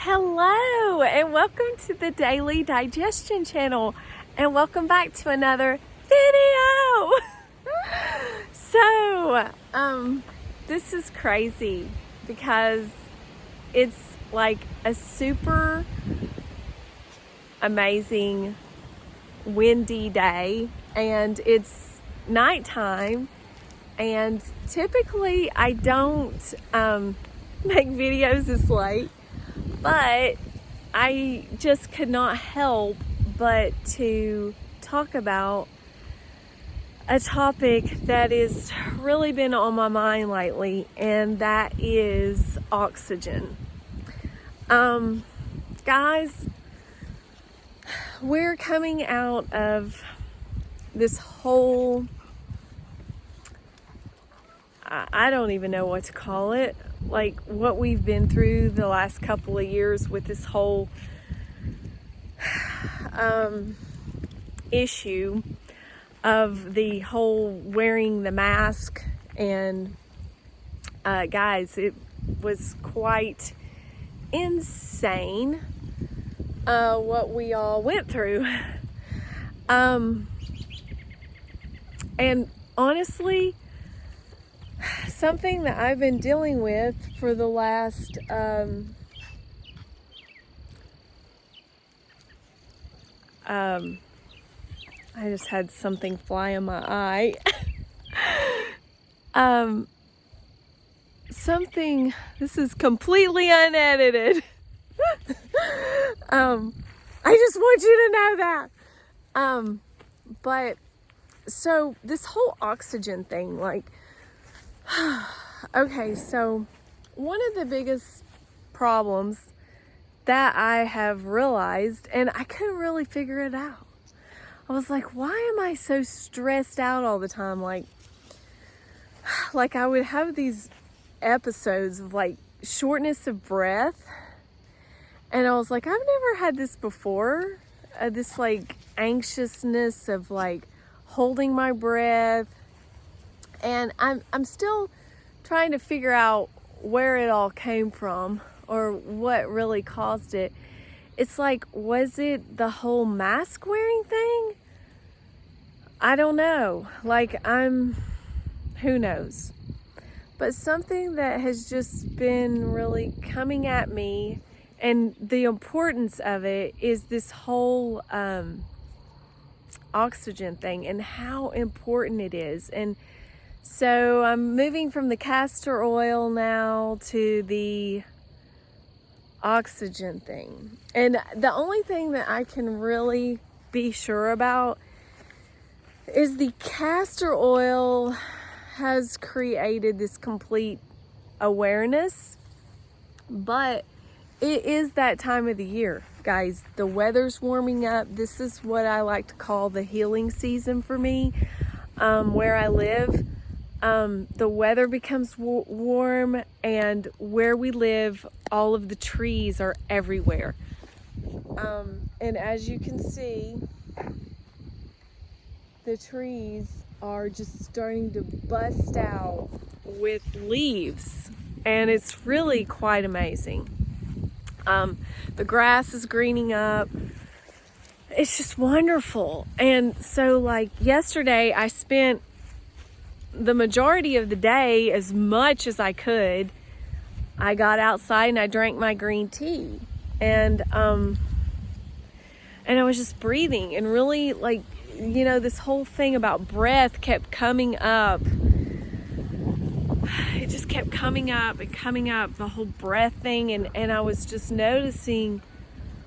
Hello, and welcome to the Daily Digestion channel, and welcome back to another video. This is crazy because it's like a super amazing windy day, and it's nighttime, and typically I don't make videos this late. But I just could not help but to talk about a topic that has really been on my mind lately, and that is oxygen. Guys, we're coming out of this whole, I don't even know what to call it, like what we've been through the last couple of years with this whole issue of the whole wearing the mask. And guys, it was quite insane what we all went through. And honestly, something that I've been dealing with for the last I just had something fly in my eye. This is completely unedited. I just want you to know that. But so this whole oxygen thing, like, okay, so one of the biggest problems that I have realized, and I couldn't really figure it out. I was like, why am I so stressed out all the time? Like I would have these episodes of like shortness of breath. And I was like, I've never had this before. This like anxiousness of like holding my breath. And I'm still trying to figure out where it all came from or what really caused it. It's like, was it the whole mask wearing thing? I don't know. Like, who knows? But something that has just been really coming at me, and the importance of it, is this whole oxygen thing and how important it is. And so I'm moving from the castor oil now to the oxygen thing. And the only thing that I can really be sure about is the castor oil has created this complete awareness, but it is that time of the year, guys. The weather's warming up. This is what I like to call the healing season for me. Where I live, the weather becomes warm, and where we live, all of the trees are everywhere. And as you can see, the trees are just starting to bust out with leaves, and it's really quite amazing. The grass is greening up. It's just wonderful. And so like yesterday, I spent the majority of the day, as much as I could, I got outside and I drank my green tea, and I was just breathing, and really, like, you know, this whole thing about breath kept coming up. It just kept coming up and coming up, the whole breath thing, and I was just noticing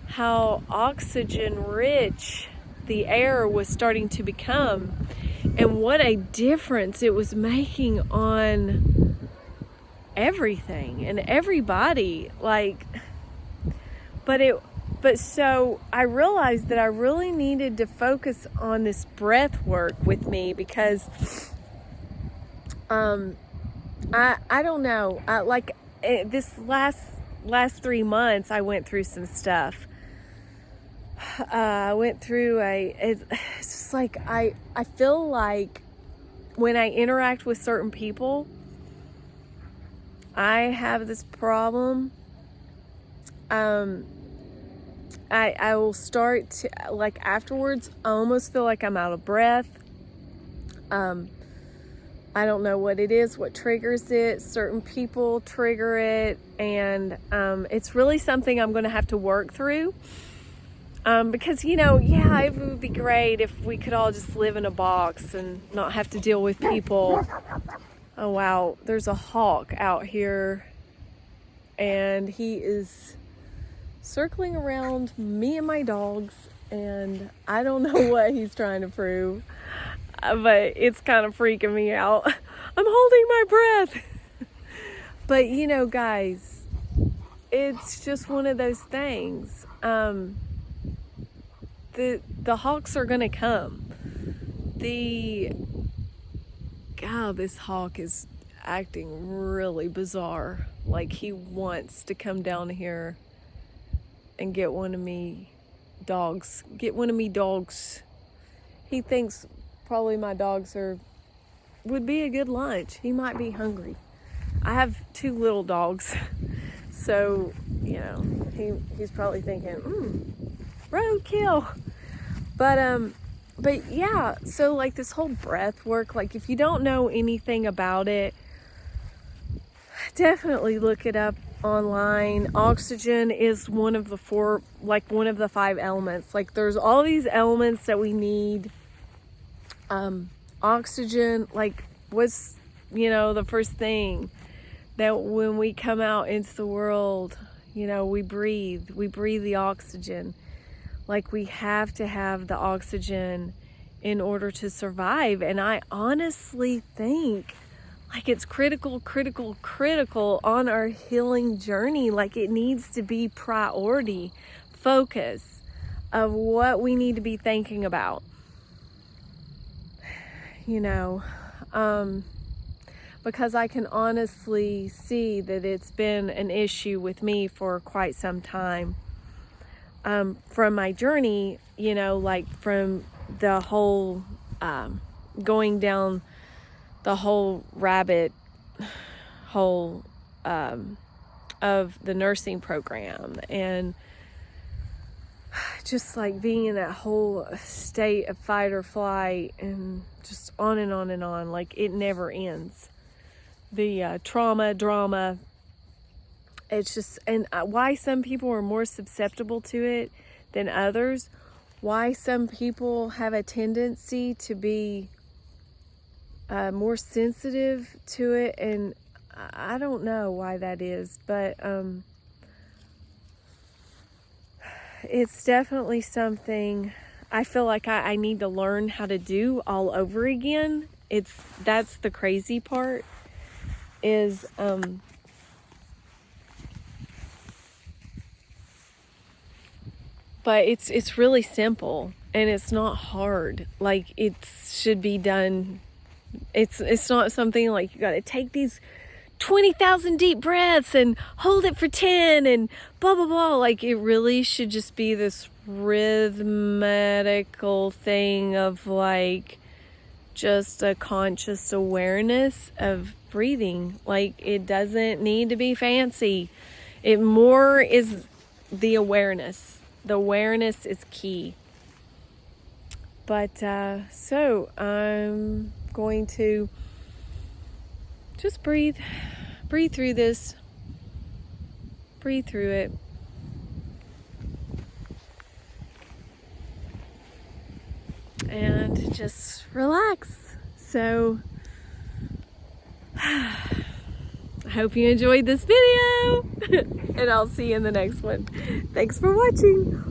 how oxygen rich the air was starting to become, and what a difference it was making on everything and everybody. Like, but so I realized that I really needed to focus on this breath work with me, because I don't know, this last 3 months I went through some stuff. I went through it's just like, I feel like when I interact with certain people, I have this problem I will start to, like, afterwards, I almost feel like I'm out of breath. I don't know what it is, what triggers it. Certain people trigger it, and it's really something I'm going to have to work through. Because, yeah, it would be great if we could all just live in a box and not have to deal with people. Oh, wow, there's a hawk out here, and he is circling around me and my dogs, and I don't know what he's trying to prove, but it's kind of freaking me out. I'm holding my breath. But, guys, it's just one of those things. The hawks are gonna come. This hawk is acting really bizarre. Like, he wants to come down here and get one of me dogs. He thinks probably my dogs would be a good lunch. He might be hungry. I have 2 little dogs, so he's probably thinking, roadkill. But yeah, so like this whole breath work, like if you don't know anything about it, definitely look it up online. Oxygen is one of the 5 elements. Like, there's all these elements that we need. Oxygen, like, was the first thing that when we come out into the world, we breathe the oxygen. Like, we have to have the oxygen in order to survive. And I honestly think, like, it's critical on our healing journey. Like, it needs to be priority, focus of what we need to be thinking about. Because I can honestly see that it's been an issue with me for quite some time. From my journey, like from the whole going down the whole rabbit hole of the nursing program, and just like being in that whole state of fight or flight, and just on and on and on, like it never ends. The trauma, drama, it's just, and why some people are more susceptible to it than others, why some people have a tendency to be more sensitive to it, and I don't know why that is, but it's definitely something I feel like I need to learn how to do all over again. That's the crazy part, is but it's really simple, and it's not hard. Like, it should be done. It's not something like you got to take these 20,000 deep breaths and hold it for 10 and blah blah blah. Like, it really should just be this rhythmical thing of like just a conscious awareness of breathing. Like, it doesn't need to be fancy. It more is the awareness. The awareness is key. But so I'm going to just breathe through this, breathe through it. And just relax. So I hope you enjoyed this video, and I'll see you in the next one. Thanks for watching.